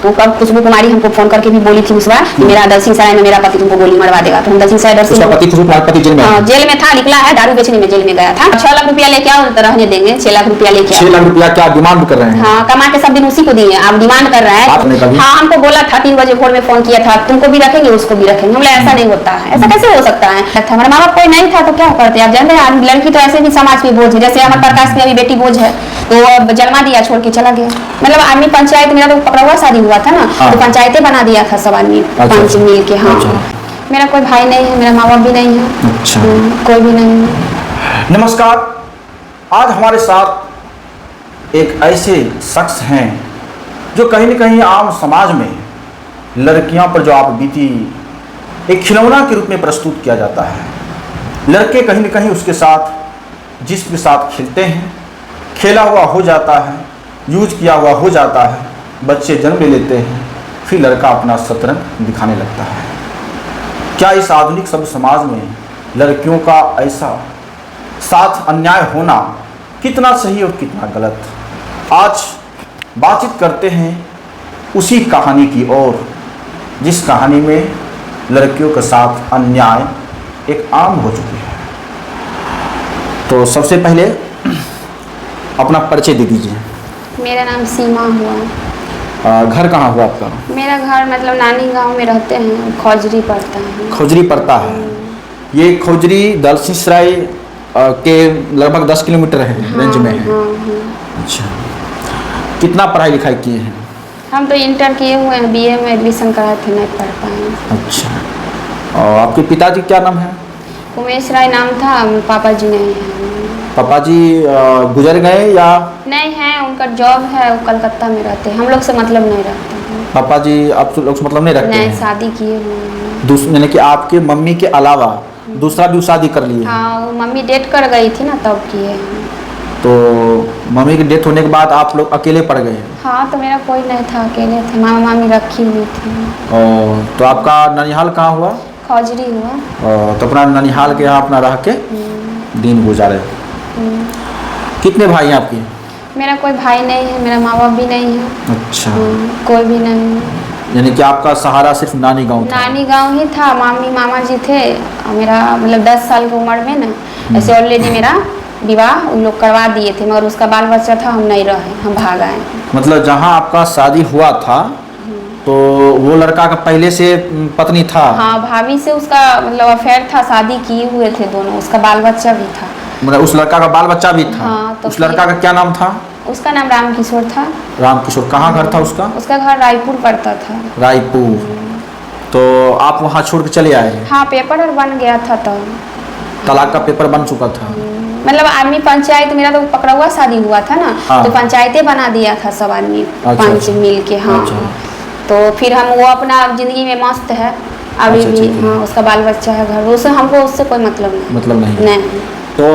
तो कब खुशबू कुमारी हमको फोन करके भी बोली थी उस बार कि मेरा दलसिंह सराय में मेरा पति तुमको गोली मरवा देगा। तो हम दलसिंह सराय उसका पति खुशबू कुमार पति जेल में जेल में था, निकला है, दारू बेचने में जेल में गया था। 6 लाख रुपया लेके आओ तो रहने देंगे। 6 लाख रुपया लेके 6 लाख रुपया क्या डिमांड कर रहे हैं? हाँ, कमा के सब दिन उसी को दिए, आप डिमांड कर रहा है। आपने कभी? हाँ, हमको बोला था 3 बजे भोर में फोन किया था, तुमको भी रखेंगे उसको भी रखेंगे। हमने ऐसा नहीं होता है, ऐसा कैसे हो सकता है? हमारे माँ बाप कोई नहीं था तो क्या करते? आप जानते हैं लड़की तो ऐसे भी समाज पे बोझ है। जैसे अमर प्रकाश की अभी बेटी बोझ है, तो जन्मा दिया छोड़ के चला गया। मतलब आदमी पंचायत, मेरा तो पकड़ा हुआ शादी हुआ था ना, तो पंचायतें बना दिया था सब आदमी 5 मिल के। हाँ, मेरा कोई भाई नहीं है, मेरा माँ बाप भी नहीं है। अच्छा, कोई भी नहीं है। नमस्कार, आज हमारे साथ एक ऐसे शख्स हैं जो कहीं न कहीं आम समाज में लड़कियों पर जो आप बीती एक खिलौना के रूप में प्रस्तुत किया जाता है। लड़के कहीं न कहीं उसके साथ जिसके साथ खेलते हैं, खेला हुआ हो जाता है, यूज किया हुआ हो जाता है, बच्चे जन्म ले लेते हैं, फिर लड़का अपना शतरंज दिखाने लगता है। क्या इस आधुनिक सभ्य समाज में लड़कियों का ऐसा साथ अन्याय होना कितना सही और कितना गलत? आज बातचीत करते हैं उसी कहानी की ओर, जिस कहानी में लड़कियों के साथ अन्याय एक आम हो चुकी है। तो सबसे पहले अपना परिचय दे दीजिए। मेरा नाम सीमा हुआ। घर कहाँ हुआ आपका? मेरा घर मतलब नानी गांव में रहते हैं, खौजरी पड़ता है। खौजरी पड़ता है। ये खौजरी दलसिंह सराय के लगभग 10 किलोमीटर है रेंज में है। हाँ। अच्छा, कितना पढ़ाई लिखाई किए हैं? हम तो इंटर किए हुए हैं, बीए में एडमिशन कराए थे, नहीं पढ़ पाए। अच्छा, और आपके पिताजी क्या नाम है? उमेश राय नाम था, पापा जी नहीं है। पापा जी गुजर गए या नहीं है? उनका जॉब है, वो कलकत्ता में रहते हैं, हम लोग से मतलब नहीं रखते हैं। पापा जी आप लोग से मतलब नहीं रखते नहीं, हैं? शादी किए हुए हैं। यानी कि आपके मम्मी के अलावा दूसरा भी शादी कर लिए? हाँ, वो मम्मी डेट कर गई थी ना, तब किए हैं। तो मम्मी की डेथ होने के बाद आप लोग अकेले पड़ गए? हाँ, तो मेरा कोई नहीं था, अकेले थे, मामा मामी रखी हुई थी। और तो आपका ननिहाल कहाँ हुआ? खौजरी हुआ। तो अपना ननिहाल के यहाँ अपना रह के दिन गुजारे। कितने भाई हैं आपके? मेरा कोई भाई नहीं है, मेरा माँ बाप भी नहीं है। अच्छा, कोई भी नहीं है। यानी कि आपका सहारा सिर्फ नानी गांव था? नानी गांव ही था, मामी मामा जी थे। और मेरा मतलब 10 साल की उम्र में ना ऐसे ऑलरेडी मेरा विवाह उन लोग करवा दिए थे, मगर उसका बाल बच्चा था, हम नहीं रहे, हम भाग आए। मतलब जहाँ आपका शादी हुआ था तो वो लड़का का पहले से पत्नी था? हाँ, भाभी से उसका मतलब अफेयर था, शादी किए हुए थे दोनों, उसका बाल बच्चा भी था। मतलब उस लड़का का बाल बच्चा भी था? हाँ, तो उस लड़का का क्या नाम था? उसका नाम राम किशोर था। राम किशोर। कहाँ घर था उसका? उसका घर रायपुर पड़ता था। रायपुर। तो आप वहाँ छोड़ के चले आए? हाँ, पेपर और बन गया था, तो तलाक का पेपर बन चुका था? मतलब आदमी पंचायत, मेरा तो पकड़ा हुआ शादी हुआ था ना। हाँ। तो पंचायतें बना दिया था सब आदमी। अच्छा, 5 मिल के। हाँ। अच्छा। तो फिर हम वो अपना जिंदगी में मस्त है अभी अच्छा, भी। ठीक है। हाँ, उसका बाल बच्चा है घर, उससे हमको उससे कोई मतलब नहीं। मतलब नहीं? नहीं। तो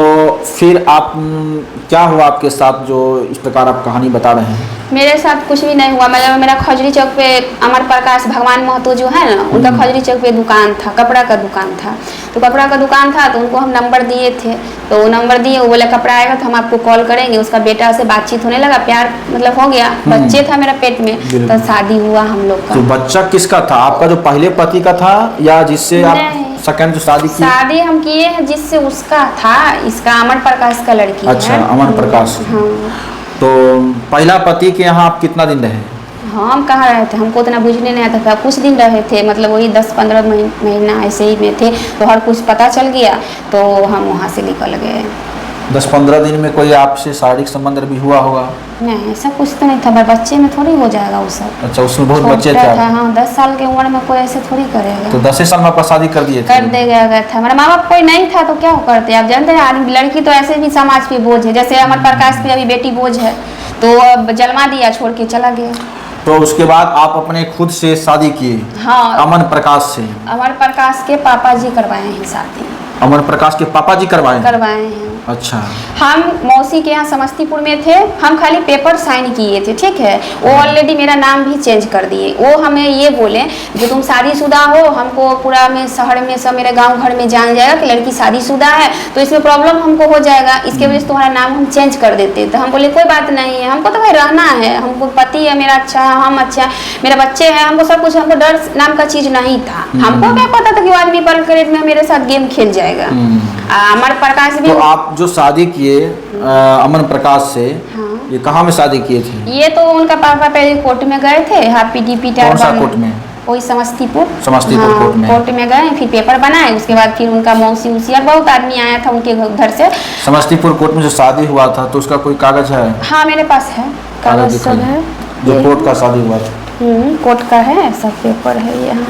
फिर आप क्या हुआ आपके साथ जो इस प्रकार आप कहानी बता रहे हैं? मेरे साथ कुछ भी नहीं हुआ। मतलब मेरा खजरी चौक पे अमर प्रकाश भगवान महतो जो है ना, उनका खजरी चौक पे दुकान था, कपड़ा का दुकान था। तो कपड़ा का दुकान था, तो उनको हम नंबर दिए थे। तो वो नंबर दिए, वो बोले कपड़ा आएगा तो हम आपको कॉल करेंगे। उसका बेटा से बातचीत होने लगा, प्यार मतलब हो गया, बच्चे था मेरा पेट में, तो शादी हुआ हम लोग का। तो बच्चा किसका था? आपका जो पहले पति का था या जिससे आप सेकंड जो शादी की? शादी हम किए हैं जिससे उसका था, इसका अमर प्रकाश का लड़की है। अच्छा, अमर प्रकाश। हाँ। तो पहला पति के यहाँ आप कितना दिन रहे? हम कहाँ रहे थे, हमको उतना बुझने नहीं आता था। कुछ दिन रहे थे, मतलब वही 10-15 महीना ऐसे ही में थे। तो हर कुछ पता चल गया, तो हम वहाँ से निकल गए। 10-15 दिन में कोई आपसे शारीरिक संबंध भी हुआ होगा? नहीं, ऐसा कुछ तो नहीं था, बच्चे में थोड़ी हो जाएगा वो सब। अच्छा, उसमें बहुत बच्चे थे? हाँ, 10 साल की उम्र में कोई ऐसे थोड़ी करेगा। तो 10 साल में आपका शादी कर दिए थे? कर दे गया था। हमारा माँ बाप कोई नहीं था तो क्या करते? आप जानते हैं लड़की तो ऐसे भी समाज पे बोझ है। जैसे अमर प्रकाश की अभी बेटी बोझ है, तो अब जन्मा दिया छोड़ के चला गया। तो उसके बाद आप अपने खुद से शादी किए? हाँ, अमर प्रकाश से? अमर प्रकाश के पापा जी करवाए हैं शादी। अमर प्रकाश के पापा जी करवाए हैं। अच्छा। हम मौसी के यहाँ समस्तीपुर में थे, हम खाली पेपर साइन किए थे, ठीक है। वो ऑलरेडी मेरा नाम भी चेंज कर दिए। वो हमें ये बोले जो तुम शादीशुदा हो, हमको पूरा में शहर में सब मेरे गांव घर में जान जाएगा कि लड़की शादीशुदा है, तो इसमें प्रॉब्लम हमको हो जाएगा, इसके वजह से तुम्हारा नाम हम चेंज कर देते। तो हम बोले कोई बात नहीं है, हमको तो भाई रहना है, हमको पति है मेरा अच्छा है, हम अच्छा है, मेरे बच्चे हैं, हमको सब कुछ, हमको डर नाम का चीज नहीं था। हमको क्या पता था कि आदमी पल करेट में मेरे साथ गेम खेल जाएगा। अमर प्रकाश भी। तो आप जो शादी किए अमन प्रकाश से, हाँ। ये कहाँ में शादी किए थे? ये तो उनका पापा पहले कोर्ट में गए थे, पीडीपी कौन सा कोर्ट में? वही समस्तीपुर कोर्ट में। कोर्ट में गए, फिर पेपर बनाए, उसके बाद फिर उनका मौसी उसी और बहुत आदमी आया था उनके घर से। समस्तीपुर कोर्ट में जो शादी हुआ था तो उसका कोई कागज है? हाँ मेरे पास है, कागज सब है। जो कोर्ट का शादी हुआ था कोर्ट का है, सब पेपर है यहाँ।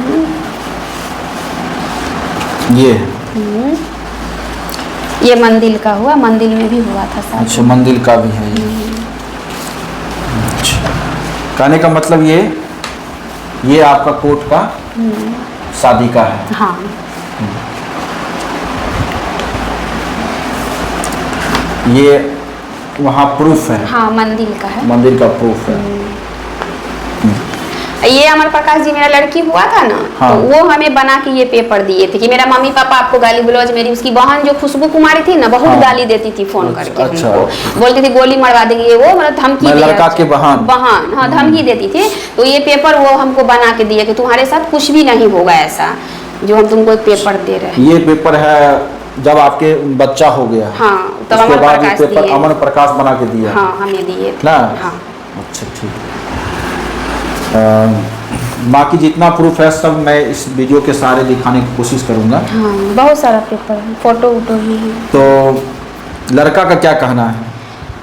ये मंदिर का हुआ, मंदिर में भी हुआ था शादी। अच्छा, मंदिर का भी है ये। अच्छा, कहने का मतलब ये आपका कोर्ट का शादी का है। हाँ। ये वहाँ प्रूफ है? हाँ मंदिर का है, मंदिर का प्रूफ है। ये अमर प्रकाश जी मेरा लड़की हुआ था ना, हाँ। तो वो हमें बना के ये पेपर दिए थे कि मेरा मम्मी पापा आपको गाली गलौज, मेरी उसकी बहन जो खुशबू कुमारी थी ना, बहुत हाँ। गाली देती थी फोन करके। अच्छा। हमको बोलती थी गोली मरवा देगी, ये वो मतलब धमकी लड़का के बहन हाँ धमकी देती थी। तो ये पेपर वो हमको बना के दिए कि तुम्हारे साथ कुछ भी नहीं होगा ऐसा, जो हम तुमको पेपर दे रहे हैं। ये पेपर है जब आपके बच्चा हो गया? हाँ, तब उसके अमर बाद ये प्रकाश पेपर दिए। अमर प्रकाश बना के दिया? हाँ हमें दिए थे ना। हाँ। अच्छा ठीक। बाकी जितना प्रूफ है सब मैं इस वीडियो के सहारे दिखाने की कोशिश करूंगा। हाँ बहुत सारा पेपर है, फोटो वोटो भी है। तो लड़का का क्या कहना है?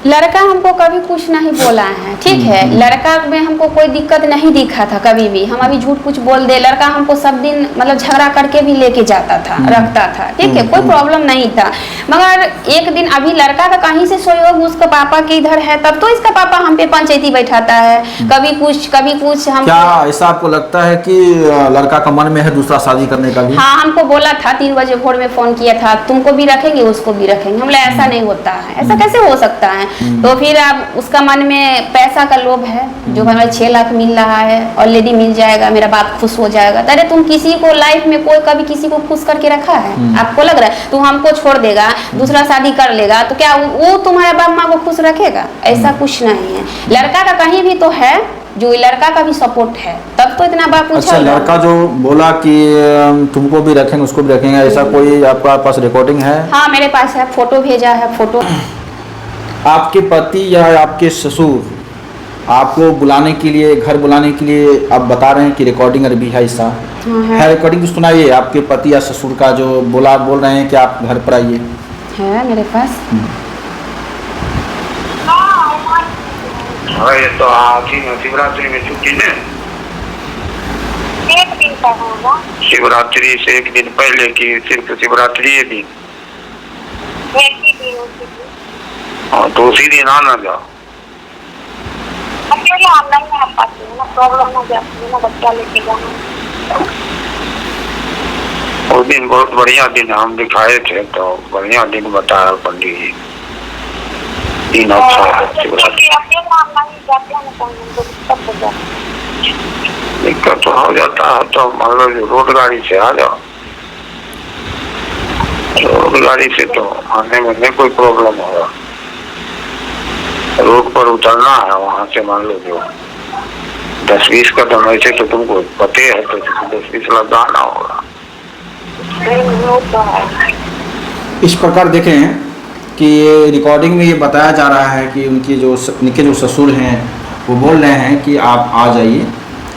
लड़का हमको कभी कुछ नहीं बोला है, ठीक है। लड़का में हमको कोई दिक्कत नहीं दिखा था कभी भी, हम अभी झूठ कुछ बोल दे, लड़का हमको सब दिन मतलब झगड़ा करके भी लेके जाता था, रखता था, ठीक है, कोई प्रॉब्लम नहीं था। मगर एक दिन अभी लड़का का कहीं से सहयोग उसका पापा के इधर है, तब तो इसका पापा हम पे पंचायती बैठाता है, कभी कुछ हम। क्या ऐसा आपको लगता है कि लड़का का मन में है दूसरा शादी करने का भी? हाँ हमको बोला था, 3 बजे भोर में फोन किया था, तुमको भी रखेंगे उसको भी रखेंगे। हम बोले ऐसा नहीं होता है, ऐसा कैसे हो सकता है। तो फिर अब उसका मन में पैसा का लोभ है, जो हमें 6 लाख मिल रहा है, ऑलरेडी मिल जाएगा, मेरा बाप खुश हो जाएगा। अरे तुम किसी को लाइफ में कोई कभी किसी को खुश करके रखा है? आपको लग रहा है तू हमको छोड़ देगा, दूसरा शादी कर लेगा, तो क्या वो तुम्हारे बाप माँ को खुश रखेगा? ऐसा कुछ नहीं है। लड़का का कहीं भी तो है, जो लड़का का भी सपोर्ट है, तब तो इतना बात पूछा। अच्छा, लड़का जो बोला कि तुमको भी रखेंगे उसको भी रखेंगे, ऐसा कोई आपका पास रिकॉर्डिंग है? हाँ मेरे पास है, फोटो भेजा है, फोटो। आपके पति या आपके ससुर आपको बुलाने के लिए, घर बुलाने के लिए आप बता रहे हैं कि रिकॉर्डिंग भी है, ऐसा है? रिकॉर्डिंग तो सुनाइए आपके पति या ससुर का, जो बोल रहे हैं कि आप घर पर आइए। है मेरे पास। ये तो आज ही शिवरात्रि में छुट्टी ने, 1 दिन का होगा। शिवरात्रि से 1 दिन पहले की सिर्फ शिवरात्रि ये दिन। एक ही दिन उसी दिन। हाँ तो उसी दिन आना जाओ। अकेले हम नहीं आ पाते हैं ना, प्रॉब्लम हो जाती है ना, बच्चा लेके जाना। उस दिन बहुत बढ़िया दिन हम दिखाए थे, तो बढ़िया दिन बताया पंडित जी, दिन अच्छा है शिवरात्रि। अकेले हम नहीं जाते हैं ना, तो हमको दिक्कत हो जाती है। दिक्कत तो हो जाता है, तो मान लो रोड गाड़ी से आ जाओ, रोड गाड़ी से तो आने में नहीं कोई प्रॉब्लम होगा। रोड पर उतरना है, वहाँ से मान लो जो 10-20 कदम ऐसे तो तुमको पते है, तो 10-20 लगाना होगा। इस प्रकार देखें कि ये रिकॉर्डिंग में ये बताया जा रहा है कि उनके जो ससुर हैं वो बोल रहे हैं कि आप आ जाइए,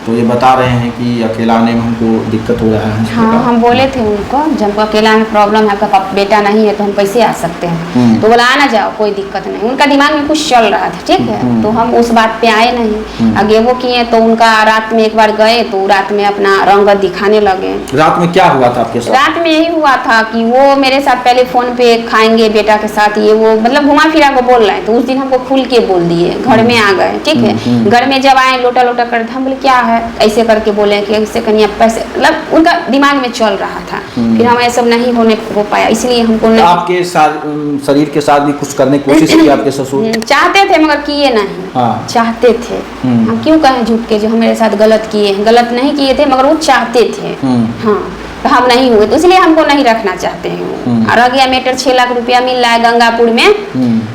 तो ये बता रहे हैं कि अकेला आने में हमको दिक्कत हो रहा है। हाँ हम बोले थे उनको, जब हमको अकेला में प्रॉब्लम है, आपका बेटा नहीं है तो हम कैसे आ सकते हैं, तो बोला आना जाओ कोई दिक्कत नहीं। उनका दिमाग में कुछ चल रहा था, ठीक है, तो हम उस बात पे आए नहीं, आगे वो किए। तो उनका रात में एक बार गए, तो रात में अपना रंगत दिखाने लगे। रात में क्या हुआ था आपके साथ? रात में यही हुआ था कि वो मेरे साथ पहले फोन पे खाएंगे बेटा के साथ, ये वो मतलब घुमा फिरा को बोल रहे हैं। तो उस दिन हमको खुल के बोल दिए, घर में आ गए, ठीक है। घर में जब आए लोटा लोटा कर, हम बोले क्या है, है, ऐसे करके बोले कि ऐसे कहीं आप पैसे, मतलब उनका दिमाग में चल रहा था। फिर हमें सब नहीं हो पाया, इसलिए हमको तो नहीं। आपके शरीर के साथ भी कुछ करने की कोशिश की आपके ससुर? चाहते थे मगर किए नहीं। हाँ। चाहते थे, हम क्यों कहें झूठ के, जो हमारे साथ गलत किए हैं, गलत नहीं किए थे मगर वो चाहते थे। हाँ, तो हम नहीं हुए, तो इसलिए हमको नहीं रखना चाहते हैं। और रह गया मैटर 6 लाख रुपया मिल रहा है गंगापुर में,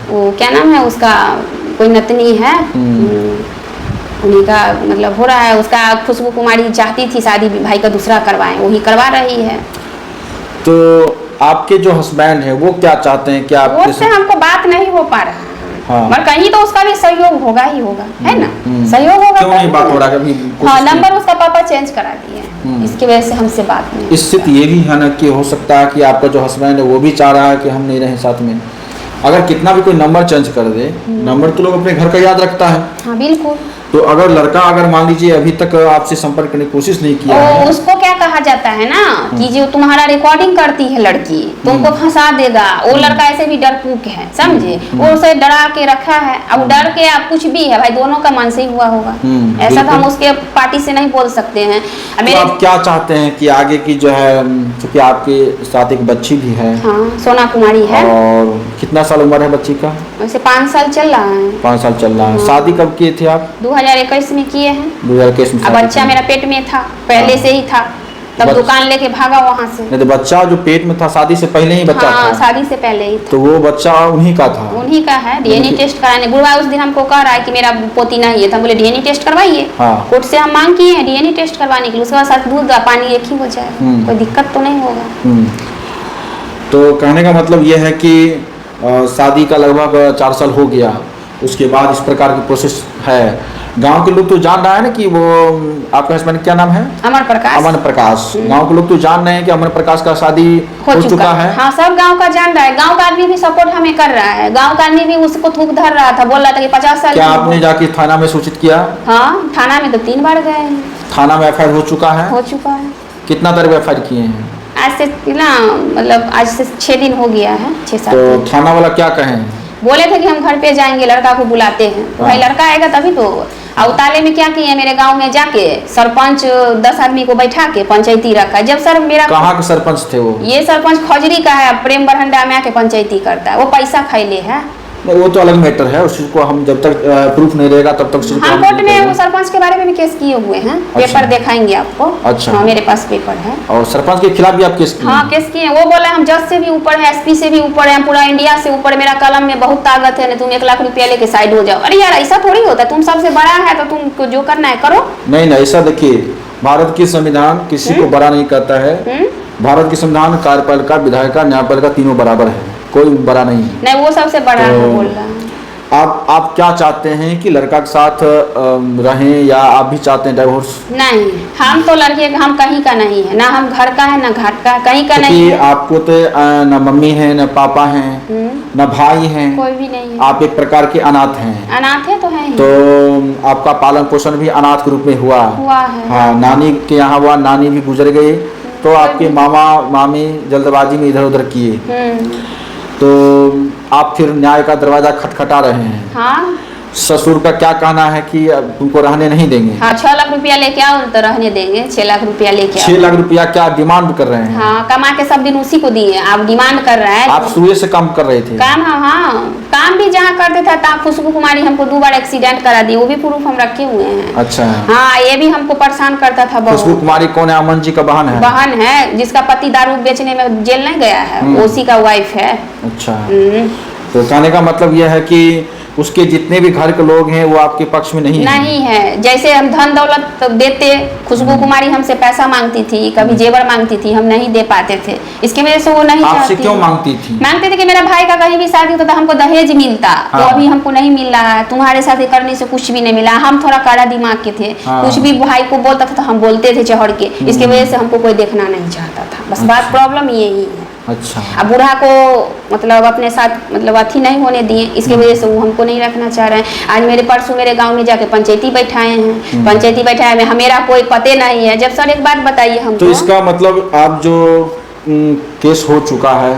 वो क्या नाम है उसका, कोई नतनी है, उन्हीं का मतलब हो रहा है उसका। खुशबू कुमारी चाहती थी शादी भाई का दूसरा करवाएं, वही करवा रही है। तो आपके जो हस्बैंड है वो क्या चाहते हैं? क्या वो से हमको बात नहीं हो पा रहा है। हाँ। मगर कहीं तो उसका भी सहयोग होगा ही होगा, है ना? सहयोग होगा। क्यों नहीं बात हो रहा कभी? हाँ, नंबर उसका पापा चेंज करा दिए, इसकी वजह से हमसे बात नहीं। स्थिति ये भी है ना कि हो सकता है कि आपका जो हस्बैंड है वो भी चाह रहा है कि हम नहीं रहे साथ में। अगर कितना भी कोई नंबर चेंज कर दे, नंबर तो लोग अपने घर का याद रखता है। हाँ बिल्कुल। तो अगर लड़का अगर मान लीजिए अभी तक आपसे संपर्क करने की कोशिश नहीं किया है, उसको क्या कहा जाता है ना कि जो तुम्हारा रिकॉर्डिंग करती है लड़की, तुमको फंसा देगा। वो लड़का ऐसे भी डरपूक है, समझे? वो उसे डरा के रखा है। अब डर के आप कुछ भी है भाई, दोनों का मन से ही हुआ होगा। ऐसा तो हम उसके पार्टी से नहीं बोल सकते हैं। तो आप क्या चाहते हैं कि आगे की जो है, क्योंकि आपके साथ एक बच्ची भी है? हाँ, सोना कुमारी है। और कितना साल उम्र है बच्ची का? वैसे 5 साल चल रहा है। 5 साल चल रहा है। शादी कब किए थे आप? 2021 में किए हैं। 2021 में। अब बच्चा मेरा पेट में था, पहले से ही था, तब दुकान लेके भागा वहाँ से। नहीं तो बच्चा जो पेट में था शादी से पहले ही बच्चा हाँ, था? शादी से पहले ही था। तो वो बच्चा उन्हीं का था? उन्हीं का है। डीएनए टेस्ट कराने गुरुआ उस दिन हमको कह रहा है कि मेरा पोती नहीं है, तो हम बोले डीएनए टेस्ट करवाइए। हाँ। कोर्ट से हम मांग किए हैं डीएनए टेस्ट करवाने के लिए, उसके बाद साथ दूध पानी एक ही हो जाए, कोई दिक्कत तो नहीं होगा। तो कहने का मतलब ये है कि शादी का लगभग 4 साल हो गया, उसके बाद इस प्रकार की प्रोसेस है। गांव के लोग तो जान रहा है ना कि वो आपका हस्बैंड क्या नाम है? अमर प्रकाश। अमन प्रकाश। गांव के लोग तो जान रहे हैं कि अमन प्रकाश का शादी हो चुका है। हाँ, सब गांव का जान रहा है। गांव का आदमी भी सपोर्ट हमें कर रहा है। गांव का आदमी भी उसको थूक धर रहा था, बोल रहा था कि 50 साल। क्या आपने जाके थाना में सूचित किया? हाँ, थाना में तो 3 बार गए हैं। थाना में एफआईआर हो चुका है? हो चुका है। कितना तारीख एफआईआर किए हैं? आज से ना, मतलब आज से 6 दिन हो गया है, 6-7 तो दिन। थाना वाला क्या कहें? बोले थे कि हम घर पे जाएंगे, लड़का को बुलाते हैं। तो भाई लड़का आएगा तभी तो। उताले में क्या किए, मेरे गांव में जाके सरपंच 10 आदमी को बैठा के पंचायती रखा। जब सर मेरा कहाँ के सरपंच थे वो? ये सरपंच खजरी का है, प्रेम बरहंडा में आके पंचायती करता है। वो पैसा खाइले है। नहीं, वो तो अलग मैटर है, उस चीज को हम जब तक प्रूफ नहीं रहेगा तब तक हाँ, कोर्ट में वो सरपंच के बारे में भी केस किए हुए हैं। पेपर दिखाएंगे आपको। अच्छा। हाँ, मेरे पास पेपर है। और सरपंच के खिलाफ भी आप केस किए? हाँ, केस किए। वो बोला हम जज से भी ऊपर है, एसपी से भी ऊपर है, पूरा इंडिया से ऊपर। मेरा कलम में बहुत ताकत है, तुम 1 लाख रुपया लेके साइड हो जाओ। अरे यार, ऐसा थोड़ी होता है। तुम सबसे बड़ा है तो तुमको जो करना है करो। नहीं, ऐसा देखिए, भारत की संविधान किसी को बड़ा नहीं करता है। भारत की संविधान कार्यपालिका, विधायिका, न्यायपालिका तीनों बराबर है, कोई बड़ा नहीं है। नहीं, वो सबसे बड़ा है बोल रहा है। आप क्या चाहते हैं कि लड़का के साथ रहें या आप भी चाहते हैं डाइवोर्स? नहीं, हम तो लड़के, हम कहीं का नहीं है, ना हम घर का है ना घाट का, कहीं का नहीं है। आपको तो न मम्मी है, न पापा हैं, न भाई हैं, कोई भी नहीं है। आप एक प्रकार के अनाथ हैं। अनाथ है तो है ही। तो आपका पालन पोषण भी अनाथ के रूप में हुआ है। हाँ, नानी के यहाँ हुआ, नानी भी गुजर गई, तो आपके मामा मामी जल्दबाजी में इधर उधर किए, तो आप फिर न्याय का दरवाजा खटखटा रहे हैं। हाँ। ससुर का क्या कहना है कि तुमको रहने नहीं देंगे? हाँ, 6 लाख रुपया लेके आओ तो रहने देंगे। 6 लाख रुपया लेके आओ। 6 लाख रुपया क्या डिमांड कर रहे हैं? हाँ, कमा के सब दिन उसी को दिए, आप डिमांड कर रहा है। आप शुरू से काम कर रहे थे? काम, हाँ, काम भी जहाँ करते थे तहाँ खुशबू कुमारी हमको 2 बार एक्सीडेंट करा दी, वो भी प्रूफ हम रखे हुए हैं। अच्छा। हाँ, ये भी हमको परेशान करता था बहुत। खुशबू कुमारी कौन है? अमन जी का बहन है? बहन है, जिसका पति दारू बेचने में जेल नहीं गया है, उसी का वाइफ है। अच्छा। तो कहने का मतलब यह है कि उसके जितने भी घर के लोग हैं वो आपके पक्ष में नहीं है। जैसे हम धन दौलत देते, खुशबू कुमारी हमसे पैसा मांगती थी, कभी जेवर मांगती थी, हम नहीं दे पाते थे। इसके वजह से वो नहीं आपसे क्यों मांगती थी? मांगते थे कि मेरा भाई का कहीं भी शादी होता था हमको दहेज मिलता। हाँ। तो अभी हमको नहीं मिल रहा है, तुम्हारे साथ करने से कुछ भी नहीं मिला। हम थोड़ा कड़ा दिमाग के थे। हाँ। कुछ भी भाई को बोलता था तो हम बोलते थे चढ़ के। इसके वजह से हमको कोई देखना नहीं चाहता था। बस बात प्रॉब्लम यही है। अच्छा। अब बूढ़ा को मतलब अपने साथ मतलब अथी नहीं होने दिए, इसके वजह से वो हमको नहीं रखना चाह रहे हैं। आज मेरे परसों मेरे गांव में जाके पंचायती बैठाए हैं। पंचायती बैठाए में मेरा कोई पते नहीं है। जब सर एक बात बताइए हमको। तो इसका मतलब आप जो केस हो चुका है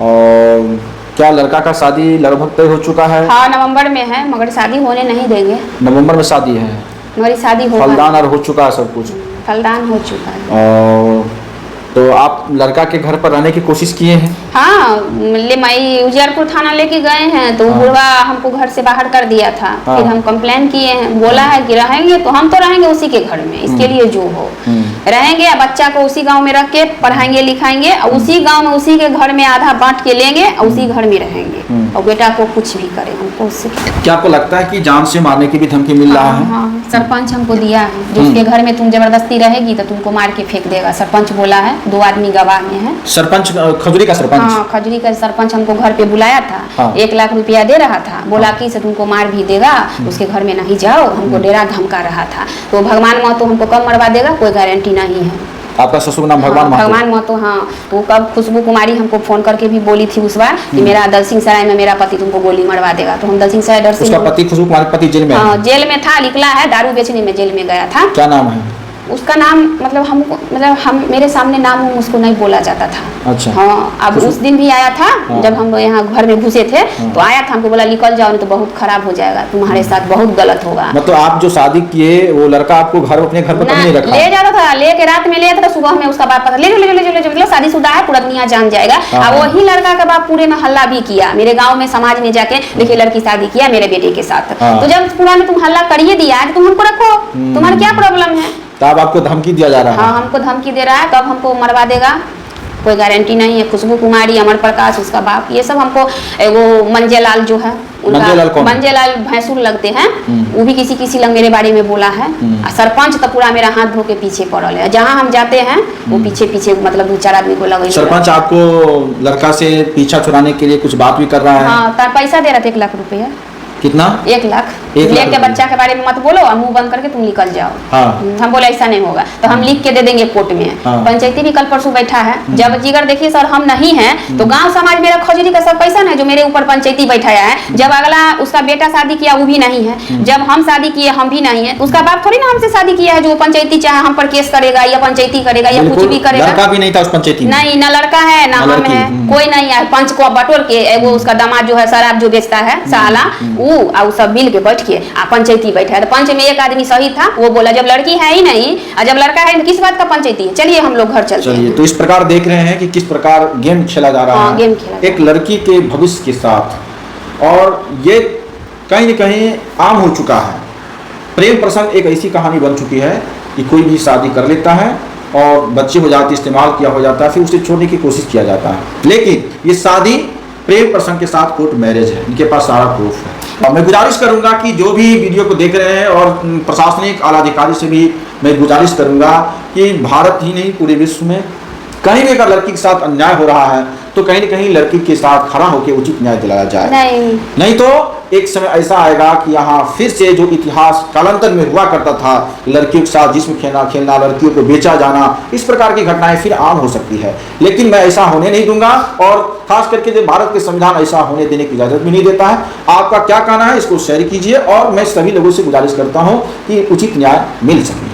और क्या लड़का का शादी लगभग तय हो चुका है? हाँ, नवंबर में है, मगर शादी होने नहीं देंगे। नवंबर में शादी है हमारी शादी हो फलदान और हो चुका है सब कुछ। फलदान हो चुका है। और तो आप लड़का के घर पर रहने की कोशिश किए हैं? हाँ, मई उजियारपुर थाना लेके गए हैं तो बुढ़वा हमको घर से बाहर कर दिया था। फिर हम कंप्लेन किए हैं, बोला है कि रहेंगे तो हम तो रहेंगे उसी के घर में, इसके लिए जो हो रहेंगे। बच्चा को उसी गांव में रख के पढ़ाएंगे लिखाएंगे और उसी गांव में उसी के घर में आधा बांट के लेंगे और उसी घर में रहेंगे और बेटा को कुछ भी करे हमको उससे। क्या आपको लगता है कि जान से मारने की भी धमकी मिल रहा है? हाँ, सरपंच हमको दिया है, जो उसके घर में तुम जबरदस्ती रहेगी तो तुमको मार के फेंक देगा, सरपंच बोला है। 2 आदमी गवाह में है। सरपंच खजूरी का सरपंच? हाँ, खजूरी का सरपंच हमको घर पे बुलाया था। हाँ। 1 लाख रुपया दे रहा था, बोला कि से तुमको मार भी देगा, उसके घर में नहीं जाओ, हमको डेरा धमका रहा था। तो भगवान महतो हमको कब मरवा देगा कोई गारंटी नहीं है। आपका ससुर नाम भगवान महतो? भगवान महतो, हाँ। तो कब खुशबू कुमारी हमको फोन करके भी बोली थी उस बार कि मेरा दलसिंह सराय में मेरा पति तुमको गोली मरवा देगा। तो हम दलसिंह सराय डर से। उसका पति खुशबू कुमारी पति जेल में? हाँ, जेल में था, निकला है, दारू बेचने में जेल में गया था। क्या नाम है उसका? नाम मतलब हमको हम मेरे सामने नाम उसको नहीं बोला जाता था। अच्छा। हाँ, अब उस दिन भी आया था। हाँ। जब हम यहाँ घर में घुसे थे तो आया था, हमको बोला निकल जाओ नहीं तो बहुत खराब हो जाएगा, तुम्हारे साथ बहुत गलत होगा। मतलब आप जो शादी किए वो लड़का आपको घर अपने घर पर कभी नहीं रखा? ले जा रहा था, लेके रात में ले था, सुबह में उसका बाप पता ले मतलब शादीशुदा है, पूरा दुनिया जान जाएगा। अब वही लड़का का बाप पूरे में हल्ला भी किया मेरे गाँव में, समाज में जाके देखिए लड़की शादी किया मेरे बेटे के साथ। तो जब पूरा में तुम हल्ला करिए दिया तुम हमको रखो, तुम्हारा क्या प्रॉब्लम है? तो अब आपको धमकी दिया जा रहा है? हाँ, हमको धमकी दे रहा है, कब हमको मरवा देगा कोई गारंटी नहीं है। खुशबू कुमारी, अमर प्रकाश उसका बाप, ये सब हमको वो मंजेलाल जो है मंजेलाल भैंसुर लगते हैं, वो भी किसी लंग मेरे बारे में बोला है। सरपंच तो पूरा मेरा हाथ धो के पीछे पड़ल है, जहाँ हम जाते हैं वो पीछे मतलब 2-4 आदमी को लगे। सरपंच आपको लड़का से पीछा छुड़ाने के लिए कुछ बात भी कर रहा है? हाँ, पैसा दे रहा था 1 लाख रुपया। कितना? 1 लाख। लेके बच्चा के बारे में मत बोलो और मुंह बंद करके तुम निकल जाओ। हाँ। हम बोले ऐसा नहीं होगा तो हम लिख के दे देंगे कोर्ट में। हाँ। पंचायती भी कल परसों बैठा है। जब जिगर देखिए सर हम नहीं हैं तो गांव समाज मेरा खजूरी का सब पैसा है जो मेरे ऊपर पंचायती बैठाया है। जब अगला उसका बेटा शादी किया वो भी नहीं है, जब हम शादी किए हम भी नहीं है, उसका बाप थोड़ी ना हमसे शादी किया है जो पंचायती चाहे हम पर केस करेगा या पंचायती करेगा या कुछ भी करेगा। लड़का भी नहीं था उस पंचायती में? नहीं, ना लड़का है ना हम है, कोई नहीं है। पंच को बटोर के वो उसका दामाद जो है शराब जो बेचता है साला वो सब मिल के बैठ के पंचायती बैठा है। तो पंच में 1 आदमी सही था, वो बोला जब लड़की है ही नहीं और जब लड़का है तो किस बात का पंचायती है, चलिए हम लोग घर चलते हैं। तो इस प्रकार देख रहे हैं कि किस प्रकार गेम खेला जा रहा है। गेम खेला एक लड़की के भविष्य के साथ, और ये कहीं न कहीं आम हो चुका है। प्रेम प्रसंग एक ऐसी कहानी बन चुकी है कि कोई भी शादी कर लेता है और बच्चे हो जाते, इस्तेमाल किया हो जाता है, फिर उसे छोड़ने की कोशिश किया जाता है। लेकिन ये शादी प्रेम प्रसंग के साथ कोर्ट मैरिज है, इनके पास सारा प्रूफ है। और मैं गुजारिश करूंगा कि जो भी वीडियो को देख रहे हैं और प्रशासनिक आला अधिकारी से भी मैं गुजारिश करूंगा कि भारत ही नहीं पूरे विश्व में कहीं भी अगर लड़की के साथ अन्याय हो रहा है तो कहीं न कहीं लड़की के साथ खड़ा होकर उचित न्याय दिलाया जाए। नहीं तो एक समय ऐसा आएगा कि यहाँ फिर से जो इतिहास कालांतर में हुआ करता था, लड़कियों के साथ जिस्म खेलना, लड़कियों को बेचा जाना, इस प्रकार की घटनाएं फिर आम हो सकती है। लेकिन मैं ऐसा होने नहीं दूंगा और खास करके जो भारत के संविधान ऐसा होने देने की इजाजत भी नहीं देता है। आपका क्या कहना है इसको शेयर कीजिए और मैं सभी लोगों से गुजारिश करता हूँ कि उचित न्याय मिल सके।